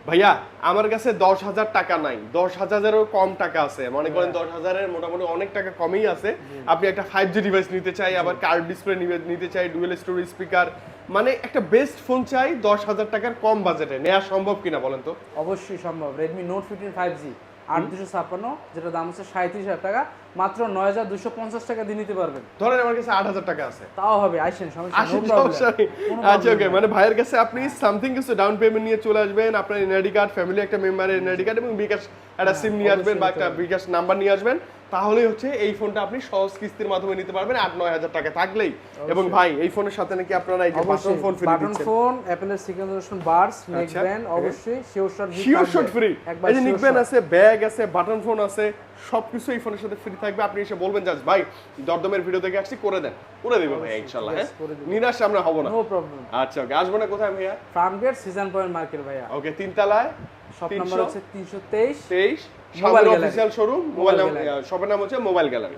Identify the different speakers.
Speaker 1: ভাইয়া আমার কাছে 10,000 টাকা নাই, 10,000-এরও কম টাকা আছে, মনে করেন 10,000-এর মোটামুটি অনেক টাকা কমই আছে। আপনি একটা 5G ডিভাইস নিতে চাই, আবার কার্ভ ডিসপ্লে নিতে চাই, ডুয়েল স্টোরেজ স্পিকার, মানে একটা বেস্ট ফোন চাই 10,000 টাকার কম বাজেটে, নেওয়া সম্ভব কিনা বলেন তো?
Speaker 2: অবশ্যই সম্ভব। Redmi Note 15 5G 8256, যেটা দাম হচ্ছে 37,000 টাকা, মাত্র 9,250 টাকা দিয়ে নিতে পারবেন।
Speaker 1: ধরেন আমার কাছে 8,000 টাকা আছে,
Speaker 2: তাও হবে, আইসেন, সমস্যা
Speaker 1: আসেন,
Speaker 2: নো প্রবলেম।
Speaker 1: সমস্যা নেই। আচ্ছা ওকে, মানে ভাইয়ের কাছে আপনি সামথিং কিছু ডাউন পেমেন্ট নিয়ে চলে আসবেন, আপনার এনআইডি কার্ড, ফ্যামিলি একটা মেম্বারের এনআইডি কার্ড এবং বিকাশ একটা সিম নিয়ে আসবেন বা একটা বিকাশ নাম্বার নিয়ে আসবেন, তাহলেই হচ্ছে এই ফোনটা আপনি সহজ কিস্তির মাধ্যমে নিতে পারবেন 8-9 হাজার টাকা থাকলেই। এবং ভাই এই ফোনের সাথে নাকি আপনারা এই যে বাটন ফোন ফ্রি
Speaker 2: বাটন
Speaker 1: দিচ্ছেন,
Speaker 2: ফোন, অ্যাপলের সিগন্যাল বাডস, নেক
Speaker 1: আচ্ছা,
Speaker 2: ব্যান্ড, অবশ্যই sure shot
Speaker 1: sure shot free, এই যে নিকবেন আছে, ব্যাগ আছে, বাটন ফোন আছে, সবকিছু এই ফোনের সাথে ফ্রি থাকবে। আপনি এসে বলবেন জাস্ট ভাই দরদমের ভিডিও দেখে আসছি, করে দেন, করে দিবে ভাই ইনশাআল্লাহ। হ্যাঁ, নিরাশ আমরা হব না।
Speaker 2: No problem.
Speaker 1: আচ্ছা ওকে, আসবো না কোথায় ভাইয়া?
Speaker 2: Farm gate season point market ভাইয়া।
Speaker 1: ওকে, 3 তলায়,
Speaker 2: শপ নাম্বার হচ্ছে 323।
Speaker 1: তেইশ,
Speaker 2: মোবাইল
Speaker 1: সামনে
Speaker 2: gallery.
Speaker 1: Official showroom, mobile
Speaker 2: mobile gallery.
Speaker 1: শপের নাম হচ্ছে মোবাইল গ্যালারি।